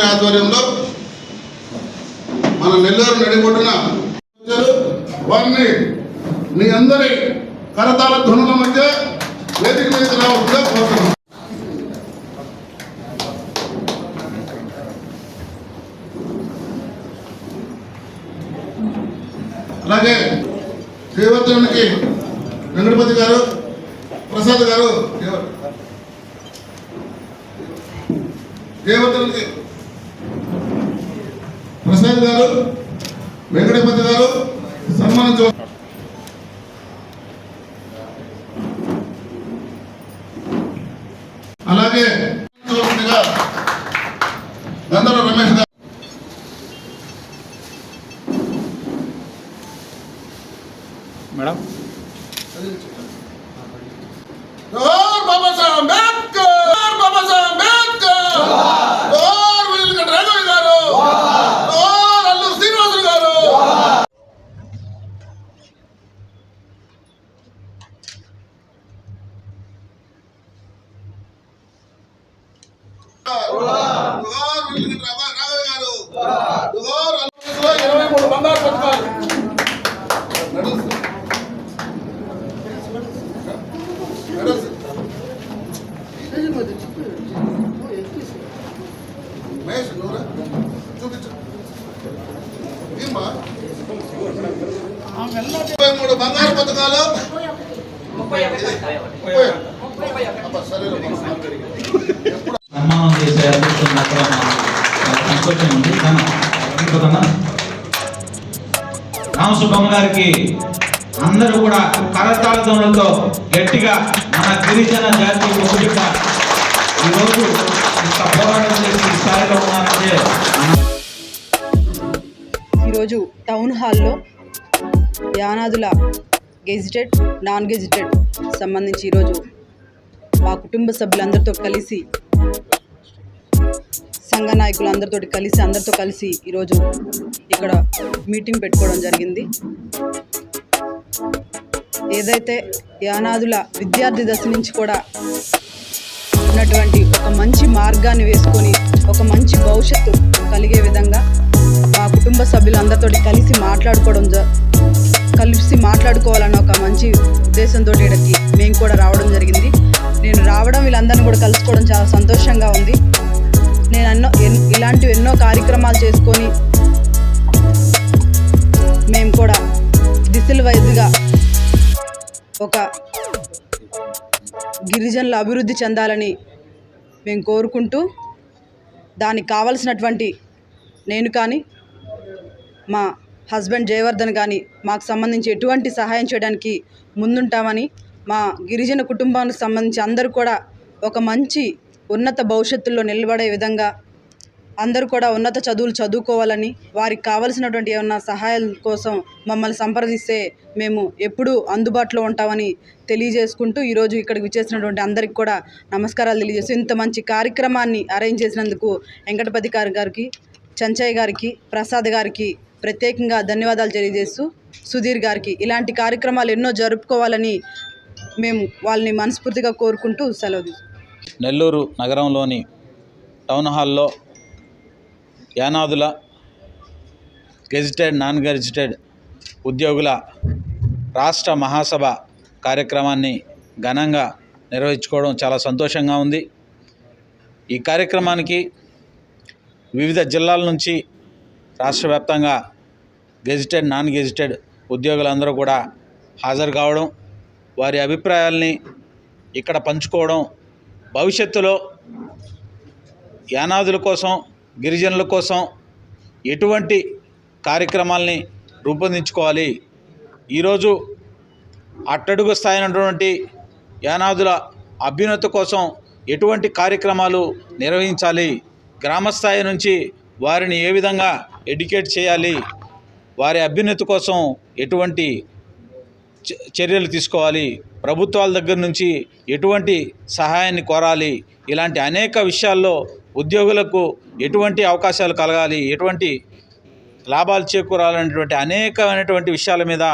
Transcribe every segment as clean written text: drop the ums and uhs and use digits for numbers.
ఆధ్వర్యంలో మన నెల్లూరు నడిబొడ్డున వారిని మీ అందరి కరతాళ ధ్వనుల మధ్య వేదిక మీద రావచ్చుగా కోరుతున్నాం. అలాగే దేవతనికి వెంకటపతి గారు, ప్రసాద్ గారు, దేవతలకి ప్రసాద్ గారు, వెంకటపతి గారు సన్మానించ. అలాగే గంధర్వ రమేష్ గారు, మేడం బాబాసాహెబ్ అంబేద్కర్, బాబాసాహెబ్ అంబేద్కర్, వీళ్ళకంటే రఘువీ గారు, అల్లూరు శ్రీనివాసులు గారు. వీళ్ళకంటే రాఘవయ్య గారు, 23 బంగారు పథకాలు. చూపించు 23 బంగారు పథకాలు. సన్మానం చేసే అదృష్టం మాత్రం సంతోషం ఉంది. రామసుబ్బమ్మ గారికి అందరూ కూడా కరతాళధ్వనులతో గట్టిగా మన గిరిజన జాతి ఒకటిగా ఈరోజు ఇంత పోరాటం చేసి స్థాయిలో ఉన్నారంటే. ఈరోజు టౌన్ హాల్లో యానాదుల గెజిటెడ్, నాన్ గెజిటెడ్ సంబంధించి ఈరోజు మా కుటుంబ సభ్యులందరితో కలిసి, సంఘ నాయకులందరితో కలిసి ఈరోజు ఇక్కడ మీటింగ్ పెట్టుకోవడం జరిగింది. ఏదైతే యానాదుల విద్యార్థి దశ నుంచి కూడా ఉన్నటువంటి ఒక మంచి మార్గాన్ని వేసుకొని ఒక మంచి భవిష్యత్తు కలిగే విధంగా మా కుటుంబ సభ్యులందరితో కలిసి మాట్లాడుకోవాలన్న ఒక మంచి ఉద్దేశంతో ఇక్కడికి మేము కూడా రావడం జరిగింది. నేను రావడం, వీళ్ళందరినీ కూడా కలుసుకోవడం చాలా సంతోషంగా ఉంది. నేను ఇలాంటివి ఎన్నో కార్యక్రమాలు చేసుకొని మేము కూడా దిశల వైద్యుగా ఒక గిరిజనుల అభివృద్ధి చెందాలని మేము కోరుకుంటూ, దానికి కావలసినటువంటి నేను కానీ మా హస్బెండ్ జయవర్ధన్ కానీ మాకు సంబంధించి ఎటువంటి సహాయం చేయడానికి ముందుంటామని, మా గిరిజన కుటుంబానికి సంబంధించి అందరూ కూడా ఒక మంచి ఉన్నత భవిష్యత్తులో నిలబడే విధంగా అందరూ కూడా ఉన్నత చదువులు చదువుకోవాలని, వారికి కావలసినటువంటి ఏమన్నా సహాయం కోసం మమ్మల్ని సంప్రదిస్తే మేము ఎప్పుడూ అందుబాటులో ఉంటామని తెలియజేసుకుంటూ, ఈరోజు ఇక్కడికి విచ్చేసినటువంటి అందరికీ కూడా నమస్కారాలు తెలియజేస్తూ, ఇంత మంచి కార్యక్రమాన్ని అరేంజ్ చేసినందుకు వెంకటపతి గారికి, చంచయ్య గారికి, ప్రసాద్ గారికి ప్రత్యేకంగా ధన్యవాదాలు తెలియజేస్తూ, సుధీర్ గారికి ఇలాంటి కార్యక్రమాలు ఎన్నో జరుపుకోవాలని మేము వాళ్ళని మనస్ఫూర్తిగా కోరుకుంటూ సెలవు తీసుకుంటాం. నెల్లూరు నగరంలోని టౌన్ హాల్లో యానాదుల గెజిటెడ్, నాన్ గెజిటెడ్ ఉద్యోగుల రాష్ట్ర మహాసభ కార్యక్రమాన్ని ఘనంగా నిర్వహించుకోవడం చాలా సంతోషంగా ఉంది. ఈ కార్యక్రమానికి వివిధ జిల్లాల నుంచి రాష్ట్ర వ్యాప్తంగా గెజిటెడ్, నాన్ గెజిటెడ్ ఉద్యోగులందరూ కూడా హాజరు కావడం, వారి అభిప్రాయాల్ని ఇక్కడ పంచుకోవడం, భవిష్యత్తులో యానాదుల కోసం, గిరిజనుల కోసం ఎటువంటి కార్యక్రమాల్ని రూపొందించుకోవాలి, ఈరోజు అట్టడుగు స్థాయినటువంటి యానాదుల అభ్యున్నతి కోసం ఎటువంటి కార్యక్రమాలు నిర్వహించాలి, గ్రామస్థాయి నుంచి వారిని ఏ విధంగా ఎడ్యుకేట్ చేయాలి, వారి అభ్యున్నతి కోసం ఎటువంటి చర్యలు తీసుకోవాలి, ప్రభుత్వాల దగ్గర నుంచి ఎటువంటి సహాయాన్ని కోరాలి, ఇలాంటి అనేక విషయాల్లో ఉద్యోగులకు ఎటువంటి అవకాశాలు కలగాలి, ఎటువంటి లాభాలు చేకూరాలనేటువంటి అనేకమైనటువంటి విషయాల మీద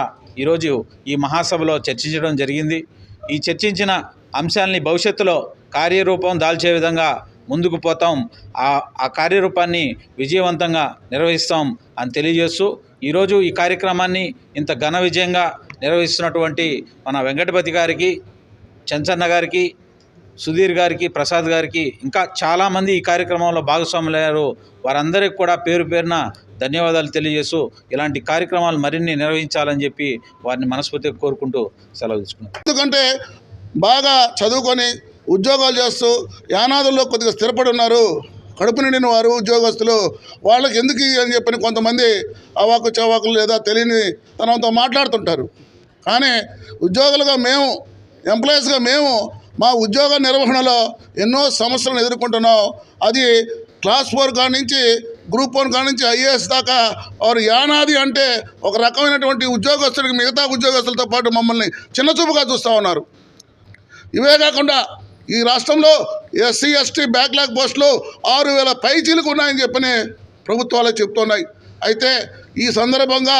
ఈరోజు ఈ మహాసభలో చర్చించడం జరిగింది. ఈ చర్చించిన అంశాలని భవిష్యత్తులో కార్యరూపం దాల్చే విధంగా ముందుకు పోతాం, ఆ కార్యరూపాన్ని విజయవంతంగా నిర్వహిస్తాం అని తెలియజేస్తూ ఈరోజు ఈ కార్యక్రమాన్ని ఇంత ఘన విజయంగా నిర్వహిస్తున్నటువంటి మన వెంకటపతి గారికి, చెంచన్న గారికి, సుధీర్ గారికి, ప్రసాద్ గారికి, ఇంకా చాలామంది ఈ కార్యక్రమంలో భాగస్వాములయ్యారు. వారందరికీ కూడా పేరు పేరున ధన్యవాదాలు తెలియజేస్తూ ఇలాంటి కార్యక్రమాలు మరిన్ని నిర్వహించాలని చెప్పి వారిని మనస్ఫూర్తిగా కోరుకుంటూ సెలవు తీసుకున్నాను. ఎందుకంటే బాగా చదువుకొని ఉద్యోగాలు చేస్తూ యానాదుల్లో కొద్దిగా స్థిరపడి ఉన్నారు, కడుపు నిండిన వారు ఉద్యోగస్తులు, వాళ్ళకి ఎందుకు అని చెప్పని కొంతమంది అవాకు చవాకులు లేదా తెలియని తనంతో మాట్లాడుతుంటారు. కానీ ఉద్యోగులుగా మేము, ఎంప్లాయీస్గా మేము మా ఉద్యోగ నిర్వహణలో ఎన్నో సమస్యలను ఎదుర్కొంటున్నాం. అది క్లాస్ 4 కాడి నుంచి గ్రూప్ 1 కాడి నుంచి ఐఏఎస్ దాకా వారు యానాది అంటే ఒక రకమైనటువంటి ఉద్యోగస్తుడికి మిగతా ఉద్యోగస్తులతో పాటు మమ్మల్ని చిన్నచూపుగా చూస్తూ ఉన్నారు. ఇవే కాకుండా ఈ రాష్ట్రంలో ఎస్సీ ఎస్టీ బ్యాక్లాగ్ పోస్టులు 6,000 పైచీలకు ఉన్నాయని చెప్పని ప్రభుత్వాలే చెప్తున్నాయి. అయితే ఈ సందర్భంగా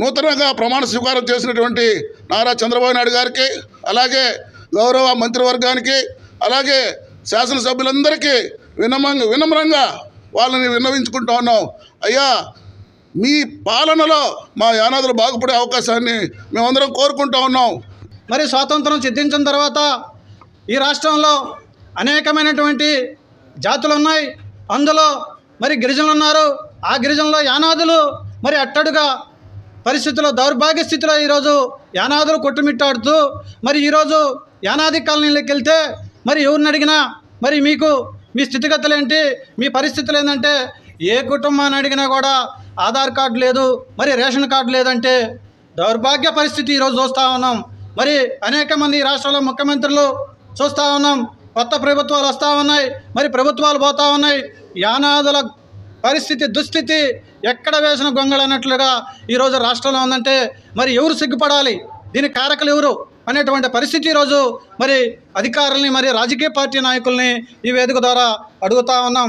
నూతనంగా ప్రమాణ స్వీకారం చేసినటువంటి నారా చంద్రబాబు నాయుడు గారికి, అలాగే గౌరవ మంత్రివర్గానికి, అలాగే శాసనసభ్యులందరికీ వినమ్రంగా వాళ్ళని విన్నవించుకుంటూ ఉన్నాం. అయ్యా, మీ పాలనలో మా యానాదులు బాగుపడే అవకాశాన్ని మేమందరం కోరుకుంటూ ఉన్నాం. మరి స్వాతంత్రం సిద్ధించిన తర్వాత ఈ రాష్ట్రంలో అనేకమైనటువంటి జాతులు ఉన్నాయి. అందులో మరి గిరిజనులు ఉన్నారు. ఆ గిరిజనుల్లో యానాదులు మరి అట్టడుగా పరిస్థితుల్లో, దౌర్భాగ్య స్థితిలో ఈరోజు యానాదులు కొట్టుమిట్టాడుతూ మరి ఈరోజు యానాది కాలనీలోకి వెళ్తే మరి ఎవరిని అడిగినా మరి మీకు మీ స్థితిగతులు ఏంటి, మీ పరిస్థితులు ఏంటంటే ఏ కుటుంబాన్ని అడిగినా కూడా ఆధార్ కార్డు లేదు, మరి రేషన్ కార్డు లేదంటే దౌర్భాగ్య పరిస్థితి ఈరోజు చూస్తూ ఉన్నాం. మరి అనేక మంది రాష్ట్రాల ముఖ్యమంత్రులు చూస్తూ ఉన్నాం, కొత్త ప్రభుత్వాలు వస్తూ ఉన్నాయి, మరి ప్రభుత్వాలు పోతూ ఉన్నాయి. యానాదుల పరిస్థితి, దుస్థితి ఎక్కడ వేసిన గొంగళి అన్నట్లుగా ఈరోజు రాష్ట్రంలో ఉందంటే మరి ఎవరు సిగ్గుపడాలి, దీనికి కారకులు ఎవరు అనేటువంటి పరిస్థితి ఈరోజు మరి అధికారుల్ని, మరి రాజకీయ పార్టీ నాయకుల్ని ఈ వేదిక ద్వారా అడుగుతూ ఉన్నాం.